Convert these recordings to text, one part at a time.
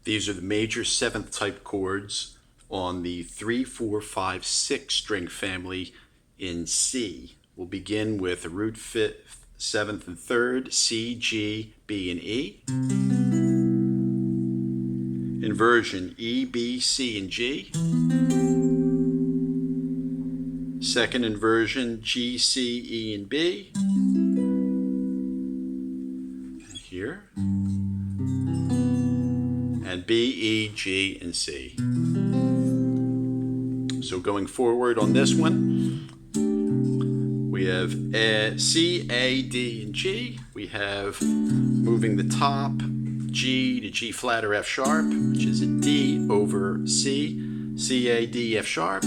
These are the major 7th type chords on the 3, 4, 5, 6 string family in C. We'll begin with the root 5th, 7th, and 3rd, C, G, B, and E. Inversion E, B, C, and G. Second inversion G, C, E, and B. And here. And B, E, G, and C. So going forward on this one, we have C, A, D, and G. We have moving the top G to G flat or F sharp, which is a D over C, C, A, D, F sharp.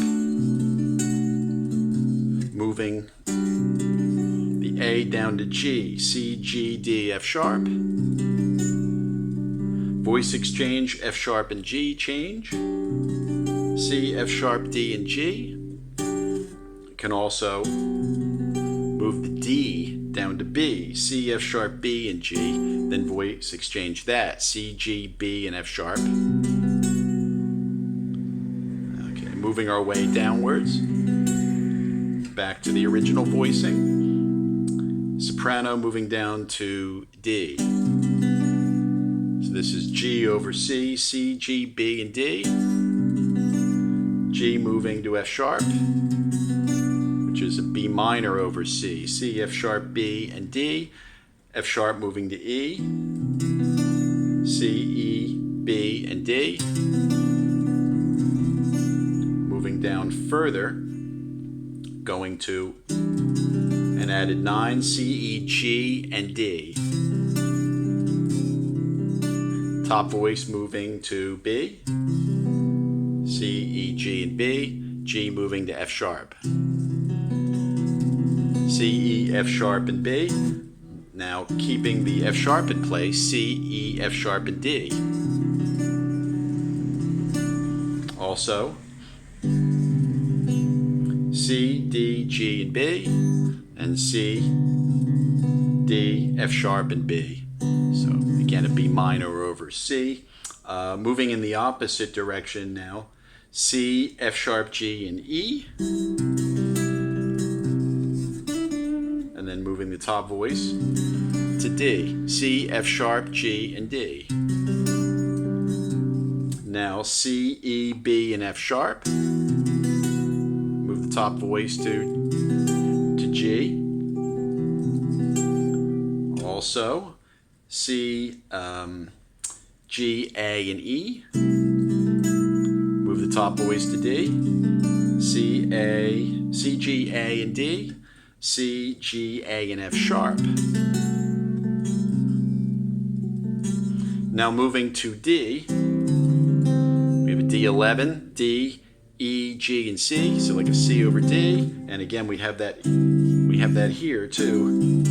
Moving the A down to G, C, G, D, F sharp. Voice exchange, F sharp and G change. C, F sharp, D, and G. You can also move the D down to B, C, F sharp, B, and G. Then voice exchange that, C, G, B, and F sharp. Okay, moving our way downwards. Back to the original voicing. Soprano moving down to D. So this is G over C, C, G, B, and D. G moving to F sharp, which is a B minor over C, C, F sharp, B, and D. F sharp moving to E, C, E, B, and D. Moving down further, going to an added 9, C, E, G, and D. Top voice moving to B, C, E, G, and B. G moving to F sharp. C, E, F sharp, and B. Now keeping the F sharp in place, C, E, F sharp, and D. Also, C, D, G, and B, and C, D, F sharp, and B. So again, a B minor over C. Moving in the opposite direction now, C, F sharp, G, and E. And then moving the top voice to D, C, F sharp, G, and D. Now C, E, B, and F sharp. Move the top voice to G. Also C, G, A, and E. Move the top voice to D. C, G, A, and D. C, G, A, and F sharp. Now moving to D, we have a D11, D, E, G, and C, so like a C over D, and again we have that here too.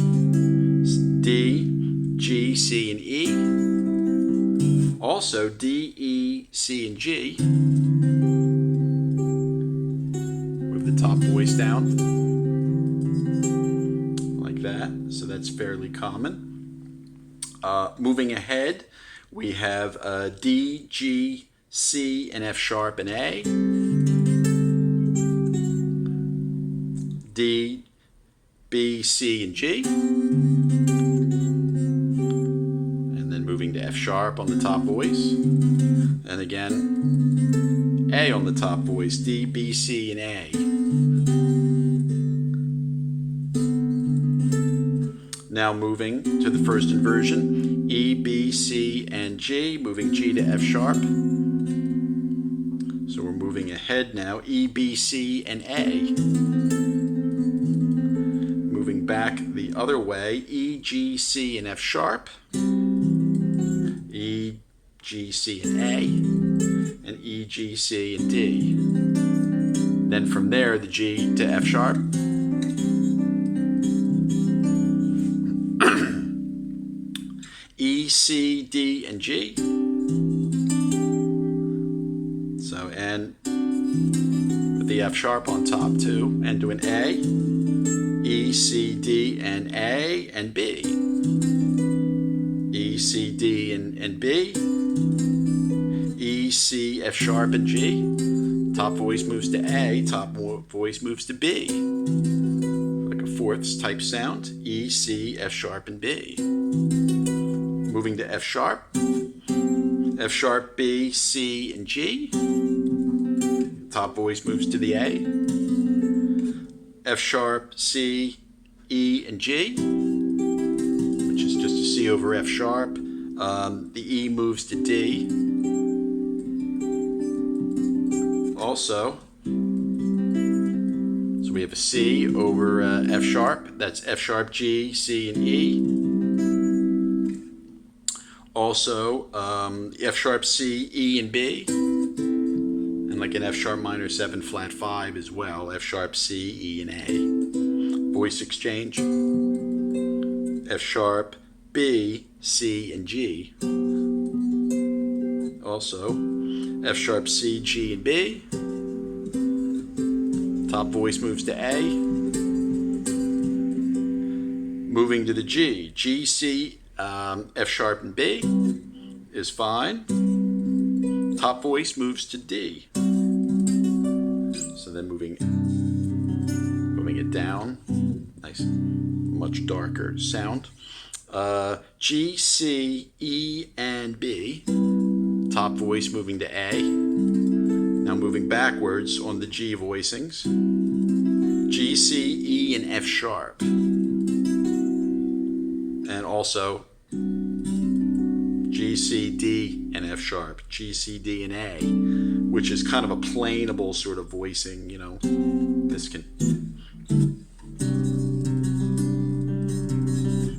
D, G, C, and E. Also D, E, C, and G. Move the top voice down like that, so that's fairly common. Moving ahead, we have D, G, C, and F sharp, and A. D, B, C, and G. And then moving to F sharp on the top voice. And again, A on the top voice, D, B, C, and A. Now moving to the first inversion, E, B, C, and G, moving G to F sharp. So we're moving ahead now, E, B, C, and A. Moving back the other way, E, G, C, and F sharp. E, G, C, and A. And E, G, C, and D. Then from there, the G to F sharp. E, C, D, and G. So, and with the F sharp on top too, and to an A, E, C, D, and A, and B. E, C, D, and B. B, C, F sharp, and G. Top voice moves to A, top voice moves to B. Like a fourths type sound. E, C, F sharp, and B. Moving to F sharp, B, C, and G. Top voice moves to the A. F sharp, C, E, and G, which is just a C over F sharp. The E moves to D. Also, so we have a C over F sharp. That's F sharp, G, C, and E. Also, F sharp, C, E, and B. And like an F sharp minor 7 flat 5 as well. F sharp, C, E, and A. Voice exchange. F sharp, B, C, and G. Also, F sharp, C, G, and B. Top voice moves to A. Moving to the G. G, C, F sharp, and B is fine. Top voice moves to D. So then moving it down. Nice, much darker sound. G, C, E, and B. Top voice moving to A. Now moving backwards on the G voicings. G, C, E, and F sharp. And also G, C, D, and F sharp. G, C, D, and A, which is kind of a plainable sort of voicing, you know. This can...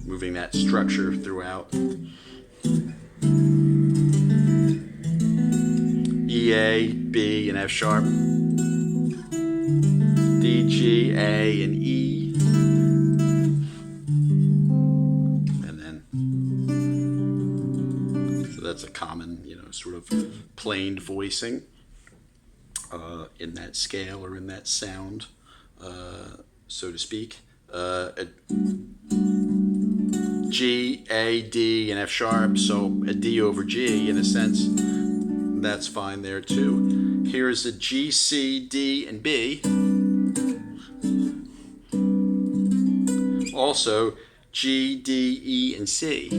moving that structure throughout. E, A, B, and F sharp. D, G, A, and E. And then, so that's a common, you know, sort of planed voicing in that scale or in that sound, so to speak. G, A, D, and F sharp, so a D over G in a sense, that's fine there too. Here's a G, C, D, and B. Also G, D, E, and C.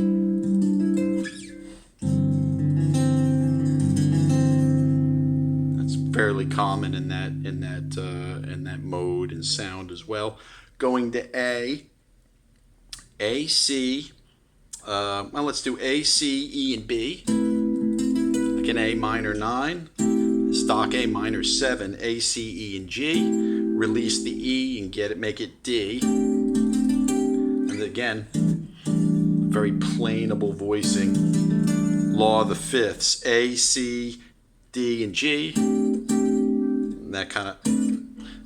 That's fairly common in that mode and sound as well. Going to A, C, well, let's do A, C, E, and B. Like an A minor 9, stock A minor 7, A, C, E, and G. Release the E and make it D. And again, very plainable voicing. Law of the fifths, A, C, D, and G. And that kind of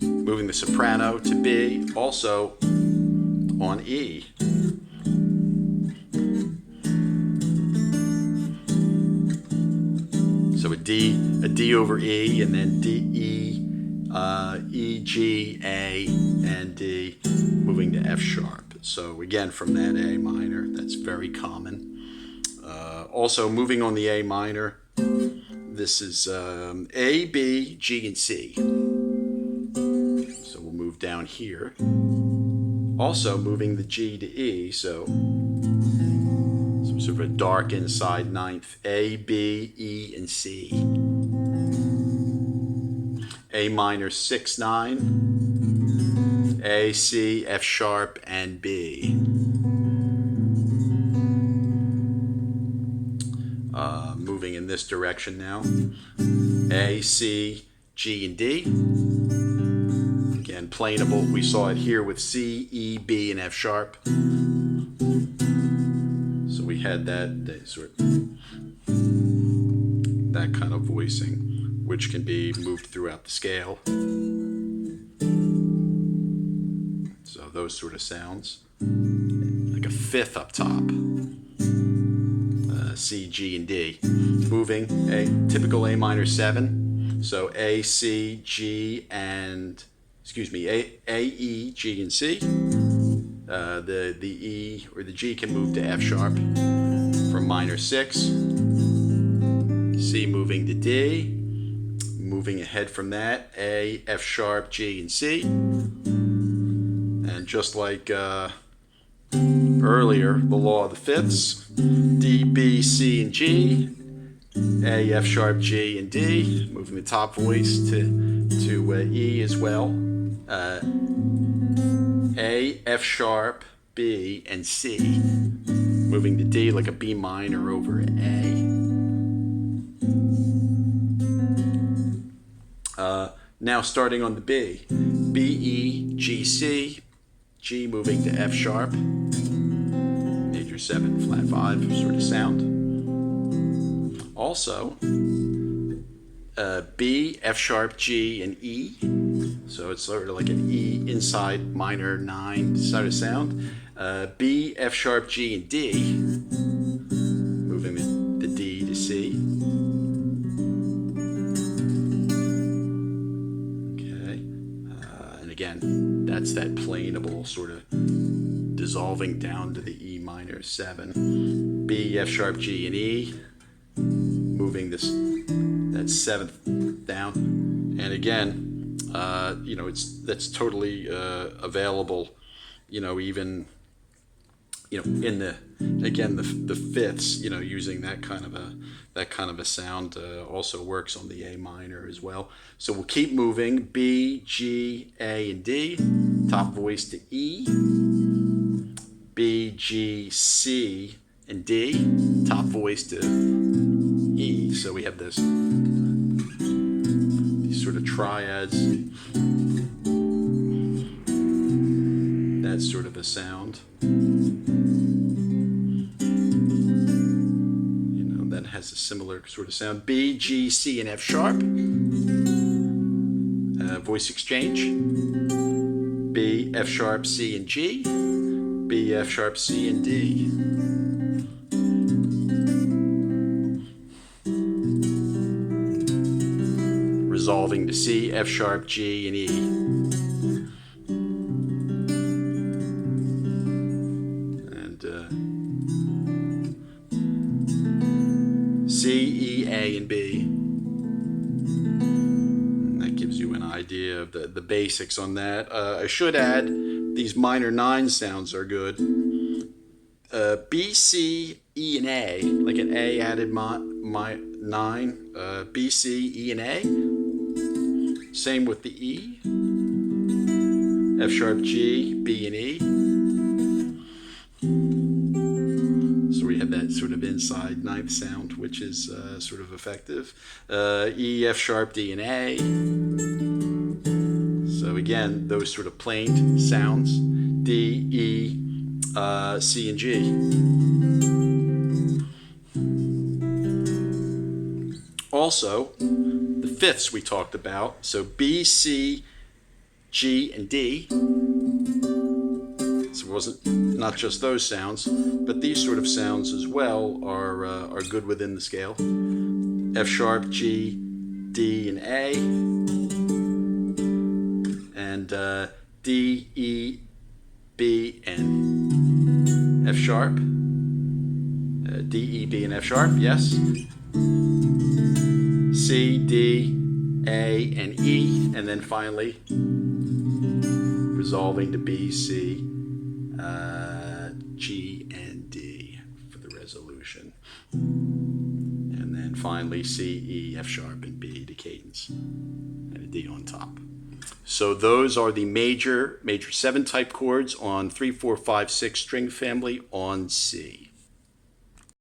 moving the soprano to B. Also on E. So a D over E, and then D, E, E, G, A, and D, moving to F sharp. So again, from that A minor, that's very common. Also moving on the A minor, this is A, B, G, and C. So we'll move down here. Also moving the G to E, so some sort of a dark inside ninth. A, B, E, and C. A minor 6, 9. A, C, F sharp, and B. Moving in this direction now. A, C, G, and D. Again, plainable. We saw it here with C, E, B, and F sharp. So we had that kind of voicing, which can be moved throughout the scale. So those sort of sounds, like a fifth up top. C, G, and D. Moving a typical A minor 7. So A, C, G, and A, E, G, and C. The E or the G can move to F sharp from minor 6. C moving to D, moving ahead from that, A, F sharp, G, and C. And just like earlier, the law of the fifths, D, B, C, and G, A, F sharp, G, and D, moving the top voice to E as well. A, F sharp, B, and C, moving to D like a B minor over A. Now starting on the B, B, E, G, C, G moving to F sharp, major 7, flat 5 sort of sound. Also, B, F sharp, G, and E. So it's sort of like an E inside minor 9 sort of sound. B, F sharp, G, and D, moving the D to C. Okay, and again, that's that plainable sort of dissolving down to the E minor 7. B, F sharp, G, and E, moving that 7th down. And again, that's totally available, even, in the fifths, using that kind of a sound also works on the A minor as well. So we'll keep moving, B, G, A, and D, top voice to E, B, G, C, and D, top voice to E. So we have these sort of triads, that sort of a sound, that has a similar sort of sound. B, G, C, and F sharp, voice exchange. B, F sharp, C, and G, B, F sharp, C, and D. Resolving to C, F sharp, G, and E. And C, E, A, and B. And that gives you an idea of the basics on that. I should add, these minor 9 sounds are good. B, C, E, and A, like an A added my 9, B, C, E, and A. Same with the E, F sharp, G, B, and E. So we have that sort of inside 9th sound, which is sort of effective. E, F sharp, D, and A. So again, those sort of plain sounds, D, E, C, and G. Also, the fifths we talked about, so B, C, G, and D. So it wasn't not just those sounds, but these sort of sounds as well are good within the scale. F sharp, G, D, and A, and D, E, B, and F sharp. D, E, B, and F sharp, yes. C, D, A, and E, and then finally resolving to B, C, G, and D for the resolution. And then finally C, E, F sharp, and B to cadence, and a D on top. So those are the major 7 type chords on 3, 4, 5, 6 string family on C.